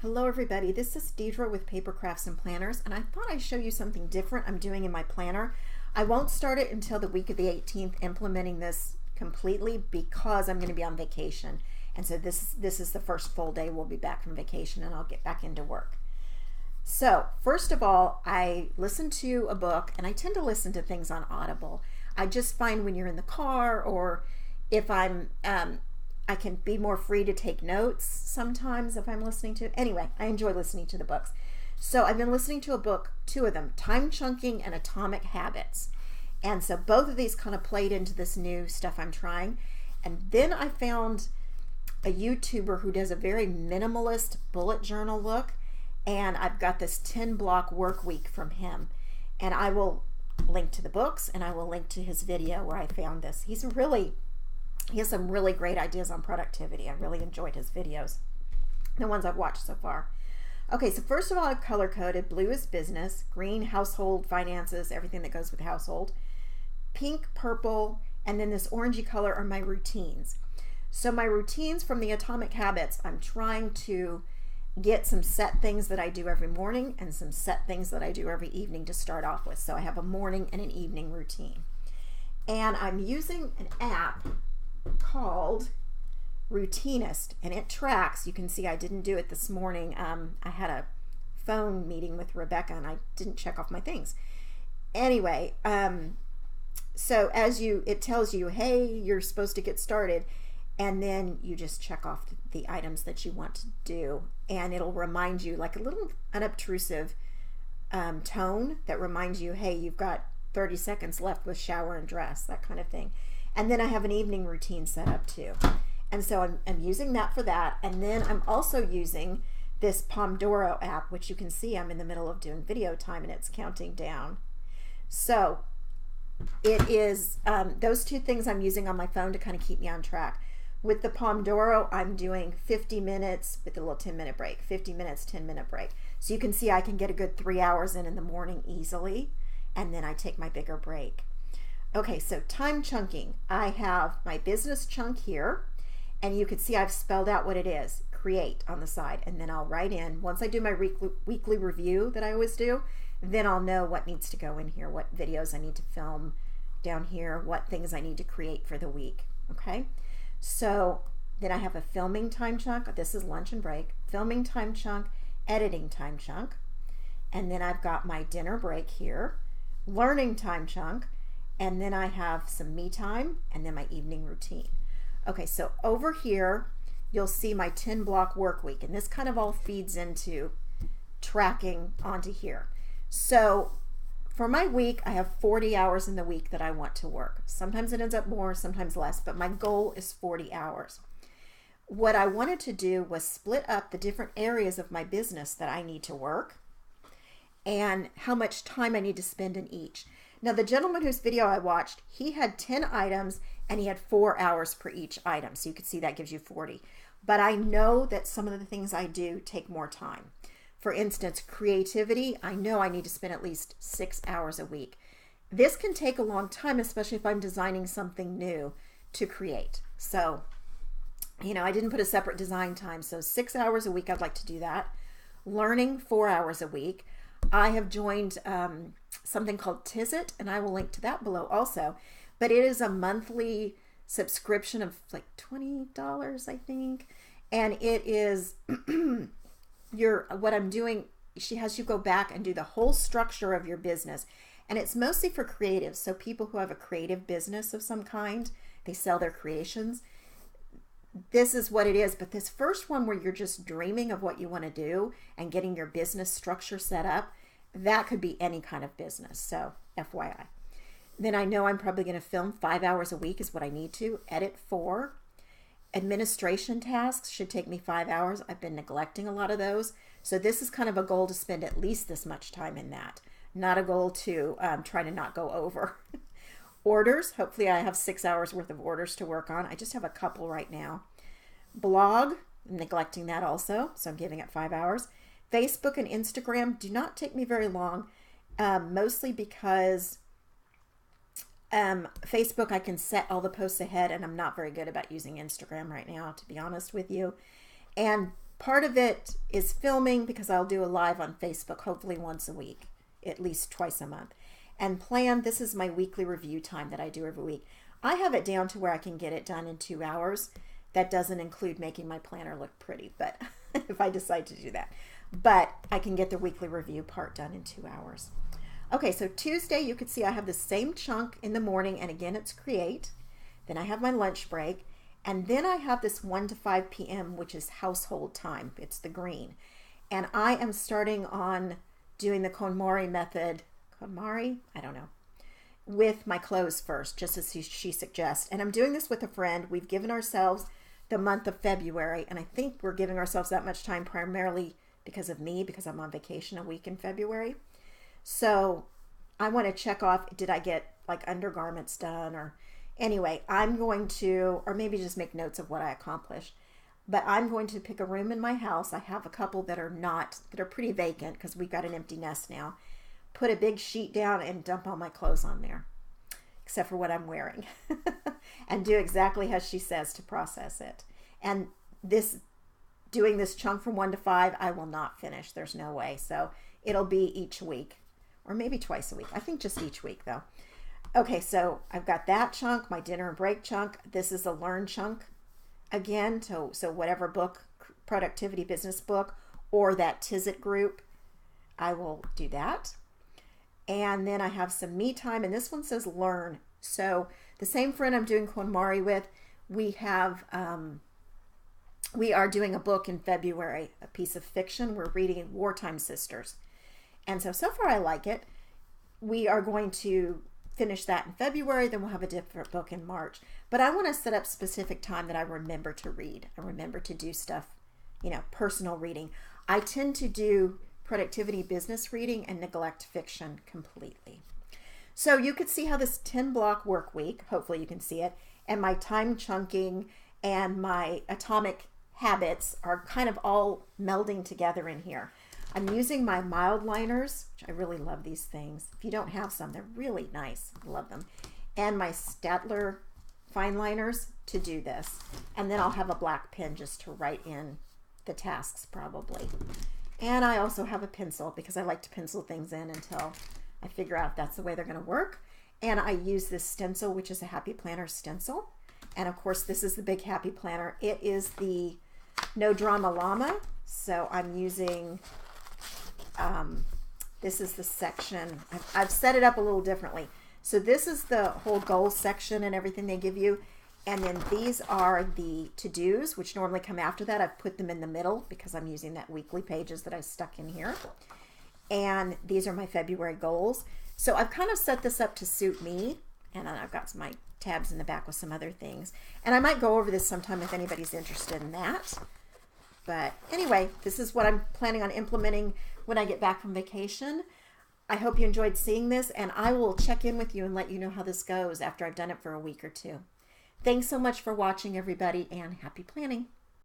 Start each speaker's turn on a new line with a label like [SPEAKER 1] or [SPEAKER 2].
[SPEAKER 1] Hello everybody, this is Dedra with Paper Crafts and Planners, and I thought I'd show you something different I'm doing in my planner. I won't start it until the week of the 18th, implementing this completely because I'm going to be on vacation. And so this is the first full day we'll be back from vacation and I'll get back into work. So first of all, I listened to a book, and I tend to listen to things on Audible. I just find when you're in the car, or if I'm I can be more free to take notes sometimes if I'm listening to it. Anyway, I enjoy listening to the books. So I've been listening to a book, two of them, Time Chunking and Atomic Habits. And so both of these kind of played into this new stuff I'm trying. And then I found a YouTuber who does a very minimalist bullet journal look. And I've got this 10 Block Workweek from him. And I will link to the books, and I will link to his video where I found this. He has some really great ideas on productivity. I really enjoyed his videos, the ones I've watched so far. Okay, so first of all, I've color coded. Blue is business, green household, finances, everything that goes with household, pink, purple, and then this orangey color are my routines. So my routines from the Atomic Habits, I'm trying to get some set things that I do every morning and some set things that I do every evening to start off with. So I have a morning and an evening routine. And I'm using an app called Routinist, and it tracks. You can see I didn't do it this morning. I had a phone meeting with Rebecca and I didn't check off my things. Anyway, so it tells you, hey, you're supposed to get started, and then you just check off the items that you want to do, and it'll remind you, like a little unobtrusive tone that reminds you, hey, you've got 30 seconds left with shower and dress, that kind of thing. And then I have an evening routine set up too. And so I'm using that for that. And then I'm also using this Pomodoro app, which you can see I'm in the middle of doing video time and it's counting down. So it is those two things I'm using on my phone to kind of keep me on track. With the Pomodoro, I'm doing 50 minutes with a little 10-minute break, 50 minutes, 10-minute break. So you can see I can get a good 3 hours in the morning easily, and then I take my bigger break. Okay, so time chunking. I have my business chunk here, and you can see I've spelled out what it is, create on the side, and then I'll write in, once I do my weekly review that I always do, then I'll know what needs to go in here, what videos I need to film down here, what things I need to create for the week, okay? So then I have a filming time chunk. This is lunch and break. Filming time chunk, editing time chunk, and then I've got my dinner break here, learning time chunk, and then I have some me time, and then my evening routine. Okay, so over here, you'll see my 10 block work week, and this kind of all feeds into tracking onto here. So for my week, I have 40 hours in the week that I want to work. Sometimes it ends up more, sometimes less, but my goal is 40 hours. What I wanted to do was split up the different areas of my business that I need to work and how much time I need to spend in each. Now, the gentleman whose video I watched, he had 10 items and he had 4 hours per each item. So you can see that gives you 40. But I know that some of the things I do take more time. For instance, creativity, I know I need to spend at least 6 hours a week. This can take a long time, especially if I'm designing something new to create. So, you know, I didn't put a separate design time. So 6 hours a week, I'd like to do that. Learning, 4 hours a week. I have joined something called Tizit, and I will link to that below also. But it is a monthly subscription of like $20, I think. And it is what I'm doing, she has you go back and do the whole structure of your business. And it's mostly for creatives. So people who have a creative business of some kind, they sell their creations. This is what it is. But this first one where you're just dreaming of what you want to do and getting your business structure set up, that could be any kind of business. So FYI. Then I know I'm probably going to film 5 hours a week is what I need to. Edit 4. Administration tasks should take me 5 hours. I've been neglecting a lot of those. So this is kind of a goal to spend at least this much time in that. Not a goal to try to not go over. Orders, hopefully I have 6 hours worth of orders to work on. I just have a couple right now. Blog, I'm neglecting that also, so I'm giving it 5 hours. Facebook and Instagram do not take me very long, mostly because Facebook, I can set all the posts ahead, and I'm not very good about using Instagram right now, to be honest with you. And Part of it is filming because I'll do a live on Facebook, hopefully once a week, at least twice a month. And plan, this is my weekly review time that I do every week. I have it down to where I can get it done in 2 hours. That doesn't include making my planner look pretty, but if I decide to do that. But I can get the weekly review part done in 2 hours. Okay, so Tuesday, you can see I have the same chunk in the morning, and again, it's create. Then I have my lunch break, and then I have this 1 to 5 p.m., which is household time. It's the green. And I am starting on doing the KonMari method, KonMari? I don't know, with my clothes first, just as she suggests. And I'm doing this with a friend. We've given ourselves the month of February, and I think we're giving ourselves that much time primarily because of me, because I'm on vacation a week in February. So I want to check off, did I get like undergarments done, or anyway, I'm going to, or maybe just make notes of what I accomplished. But I'm going to pick a room in my house. I have a couple that are pretty vacant because we've got an empty nest now. Put a big sheet down and dump all my clothes on there, except for what I'm wearing, and do exactly as she says to process it. And doing this chunk from 1 to 5, I will not finish. There's no way. So it'll be each week, or maybe twice a week. I think just each week though. Okay, so I've got that chunk, my dinner and break chunk. This is a learn chunk again. So whatever book, productivity business book, or that Tizzit group, I will do that. And then I have some me time, and this one says learn. So the same friend I'm doing KonMari with, we are doing a book in February, a piece of fiction. We're reading Wartime Sisters. And so far I like it. We are going to finish that in February, then we'll have a different book in March. But I want to set up specific time that I remember to read. I remember to do stuff, personal reading. I tend to do productivity business reading and neglect fiction completely. So you could see how this 10-block work week, hopefully you can see it, and my time chunking and my atomic habits are kind of all melding together in here. I'm using my mild liners, which I really love these things. If you don't have some, they're really nice. I love them. And my Staedtler fine liners to do this. And then I'll have a black pen just to write in the tasks probably. And I also have a pencil because I like to pencil things in until I figure out if that's the way they're going to work. And I use this stencil, which is a Happy Planner stencil. And of course, this is the big Happy Planner. It is the No Drama Llama. So I'm using, this is the section. I've set it up a little differently. So this is the whole goal section and everything they give you. And then these are the to-dos, which normally come after that. I've put them in the middle because I'm using that weekly pages that I stuck in here. And these are my February goals. So I've kind of set this up to suit me. And then I've got my tabs in the back with some other things. And I might go over this sometime if anybody's interested in that. But anyway, this is what I'm planning on implementing when I get back from vacation. I hope you enjoyed seeing this, and I will check in with you and let you know how this goes after I've done it for a week or two. Thanks so much for watching, everybody, and happy planning.